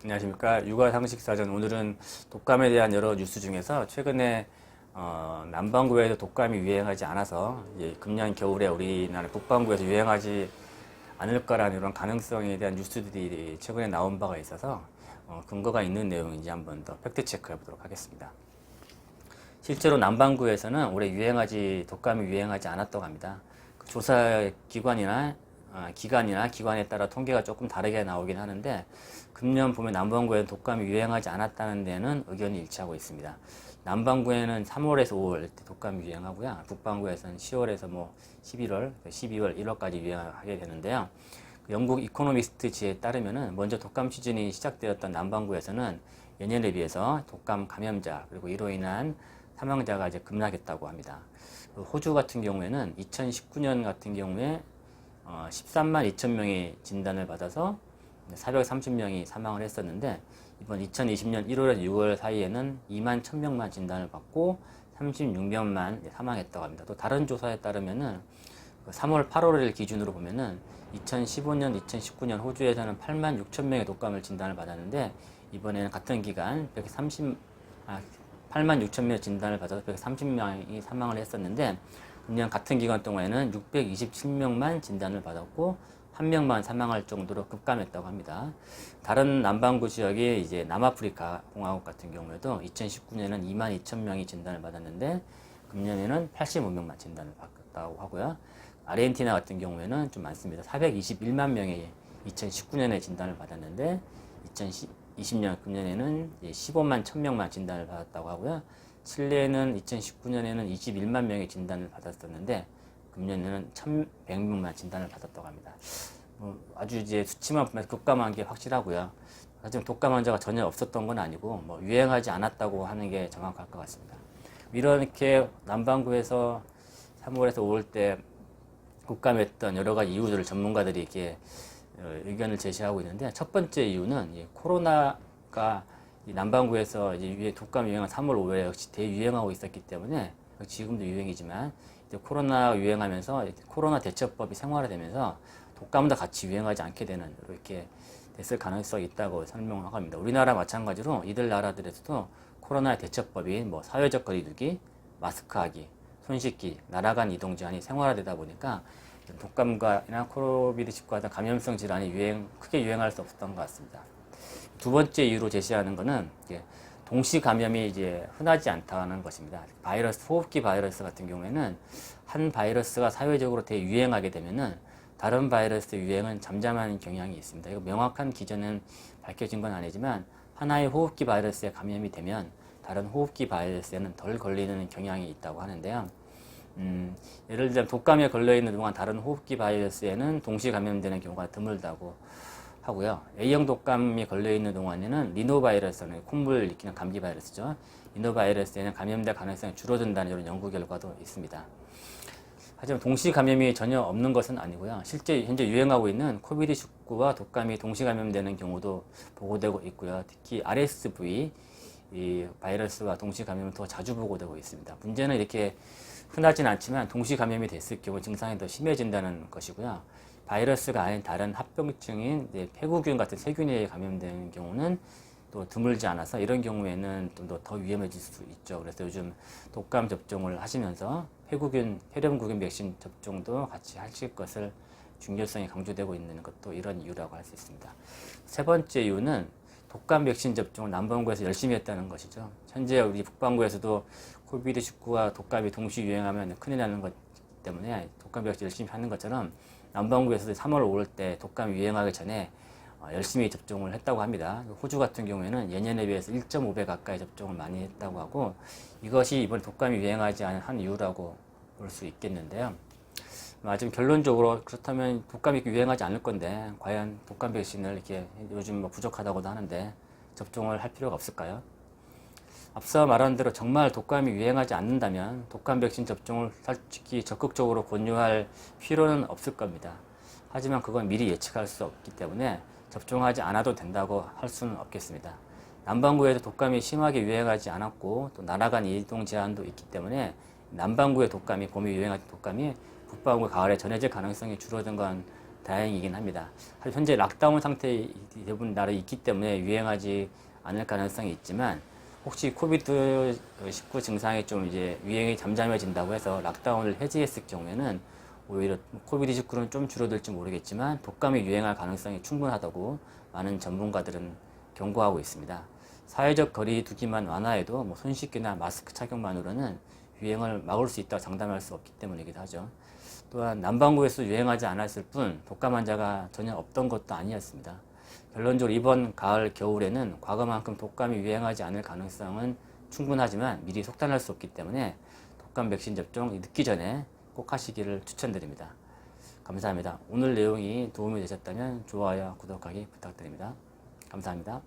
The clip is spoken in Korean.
안녕하십니까. 육아상식사전. 오늘은 독감에 대한 여러 뉴스 중에서 최근에 남반구에서 독감이 유행하지 않아서 이제 금년 겨울에 우리나라 북반구에서 유행하지 않을 거라는 이런 가능성에 대한 뉴스들이 최근에 나온 바가 있어서 근거가 있는 내용인지 한번 더 팩트 체크해 보도록 하겠습니다. 실제로 남반구에서는 올해 독감이 유행하지 않았다고 합니다. 그 조사 기관에 따라 통계가 조금 다르게 나오긴 하는데, 금년 보면 남반구에는 독감이 유행하지 않았다는 데는 의견이 일치하고 있습니다. 남반구에는 3월에서 5월 독감이 유행하고요. 북반구에서는 10월에서 11월, 12월, 1월까지 유행하게 되는데요. 영국 이코노미스트지에 따르면은 먼저 독감 시즌이 시작되었던 남반구에서는 예년에 비해서 독감 감염자 그리고 이로 인한 사망자가 이제 급락했다고 합니다. 호주 같은 경우에는 2019년 같은 경우에 13만 2천 명이 진단을 받아서 430명이 사망을 했었는데, 이번 2020년 1월에서 6월 사이에는 2만 1,000명만 진단을 받고 36명만 사망했다고 합니다. 또 다른 조사에 따르면은 3월, 8월을 기준으로 보면은 2015년, 2019년 호주에서는 8만 6천 명의 독감을 진단을 받았는데, 이번에는 같은 기간 8만 6천 명의 진단을 받아서 130명이 사망을 했었는데, 금년 같은 기간 동안에는 627명만 진단을 받았고 1명만 사망할 정도로 급감했다고 합니다. 다른 남반구 지역의 이제 남아프리카 공화국 같은 경우에도 2019년에는 2만 2천 명이 진단을 받았는데, 금년에는 85명만 진단을 받았다고 하고요. 아르헨티나 같은 경우에는 좀 많습니다. 421만 명이 2019년에 진단을 받았는데, 2020년 금년에는 15만 1,000명만 진단을 받았다고 하고요. 칠레는 2019년에는 21만 명의 진단을 받았었는데, 금년에는 1,100명만 진단을 받았다고 합니다. 아주 이제 수치만 보면 급감한 게 확실하고요. 하지만 독감 환자가 전혀 없었던 건 아니고 유행하지 않았다고 하는 게 정확할 것 같습니다. 이렇게 남반구에서 3월에서 5월 때 급감했던 여러 가지 이유들을 전문가들이 이렇게 의견을 제시하고 있는데, 첫 번째 이유는 코로나가 남반구에서 이제 독감 유행한 3월, 5월에 역시 대유행하고 있었기 때문에, 지금도 유행이지만 이제 코로나 유행하면서 코로나 대처법이 생활화되면서 독감도 같이 유행하지 않게 되는 이렇게 됐을 가능성이 있다고 설명을 합니다. 우리나라 마찬가지로 이들 나라들에서도 코로나 대처법이 사회적 거리두기, 마스크하기, 손 씻기, 나라 간 이동 제한이 생활화되다 보니까 독감과나 코비드19 같은 감염성 질환이 크게 유행할 수 없었던 것 같습니다. 두 번째 이유로 제시하는 것은 동시 감염이 이제 흔하지 않다는 것입니다. 호흡기 바이러스 같은 경우에는 한 바이러스가 사회적으로 대유행하게 되면은 다른 바이러스 유행은 잠잠한 경향이 있습니다. 이거 명확한 기전은 밝혀진 건 아니지만, 하나의 호흡기 바이러스에 감염이 되면 다른 호흡기 바이러스에는 덜 걸리는 경향이 있다고 하는데요. 예를 들자면 독감에 걸려있는 동안 다른 호흡기 바이러스에는 동시 감염되는 경우가 드물다고 하고요. A형 독감이 걸려있는 동안에는 리노바이러스는 콧물 일으키는 감기 바이러스죠. 리노바이러스에는 감염될 가능성이 줄어든다는 이런 연구 결과도 있습니다. 하지만 동시 감염이 전혀 없는 것은 아니고요. 실제 현재 유행하고 있는 코비드19와 독감이 동시 감염되는 경우도 보고되고 있고요. 특히 RSV 이 바이러스와 동시 감염은 더 자주 보고되고 있습니다. 문제는 이렇게 흔하진 않지만 동시 감염이 됐을 경우 증상이 더 심해진다는 것이고요. 바이러스가 아닌 다른 합병증인 폐구균 같은 세균에 감염되는 경우는 또 드물지 않아서, 이런 경우에는 좀 더 위험해질 수 있죠. 그래서 요즘 독감 접종을 하시면서 폐렴구균 백신 접종도 같이 하실 것을 중요성이 강조되고 있는 것도 이런 이유라고 할 수 있습니다. 세 번째 이유는 독감 백신 접종을 남반구에서 열심히 했다는 것이죠. 현재 우리 북반구에서도 코비드19와 독감이 동시 유행하면 큰일 나는 것 때문에 독감 백신 열심히 하는 것처럼, 남반구에서도 3월, 5월 때 독감이 유행하기 전에 열심히 접종을 했다고 합니다. 호주 같은 경우에는 예년에 비해서 1.5배 가까이 접종을 많이 했다고 하고, 이것이 이번 독감이 유행하지 않은 한 이유라고 볼 수 있겠는데요. 지금 결론적으로 그렇다면 독감이 유행하지 않을 건데 과연 독감 백신을 이렇게 요즘 부족하다고도 하는데 접종을 할 필요가 없을까요? 앞서 말한 대로 정말 독감이 유행하지 않는다면 독감 백신 접종을 솔직히 적극적으로 권유할 필요는 없을 겁니다. 하지만 그건 미리 예측할 수 없기 때문에 접종하지 않아도 된다고 할 수는 없겠습니다. 남반구에도 독감이 심하게 유행하지 않았고, 또 나라 간 이동 제한도 있기 때문에 남반구의 독감이, 봄에 유행한 독감이 북반구 가을에 전해질 가능성이 줄어든 건 다행이긴 합니다. 사실 현재 락다운 상태에 대부분 나라에 있기 때문에 유행하지 않을 가능성이 있지만 혹시 코비드-19 증상이 좀 이제 유행이 잠잠해진다고 해서 락다운을 해제했을 경우에는 오히려 코비드-19는 좀 줄어들지 모르겠지만 독감이 유행할 가능성이 충분하다고 많은 전문가들은 경고하고 있습니다. 사회적 거리 두기만 완화해도 손 씻기나 마스크 착용만으로는 유행을 막을 수 있다고 장담할 수 없기 때문이기도 하죠. 또한 남반구에서 유행하지 않았을 뿐 독감 환자가 전혀 없던 것도 아니었습니다. 결론적으로 이번 가을 겨울에는 과거만큼 독감이 유행하지 않을 가능성은 충분하지만 미리 속단할 수 없기 때문에 독감 백신 접종 늦기 전에 꼭 하시기를 추천드립니다. 감사합니다. 오늘 내용이 도움이 되셨다면 좋아요와 구독하기 부탁드립니다. 감사합니다.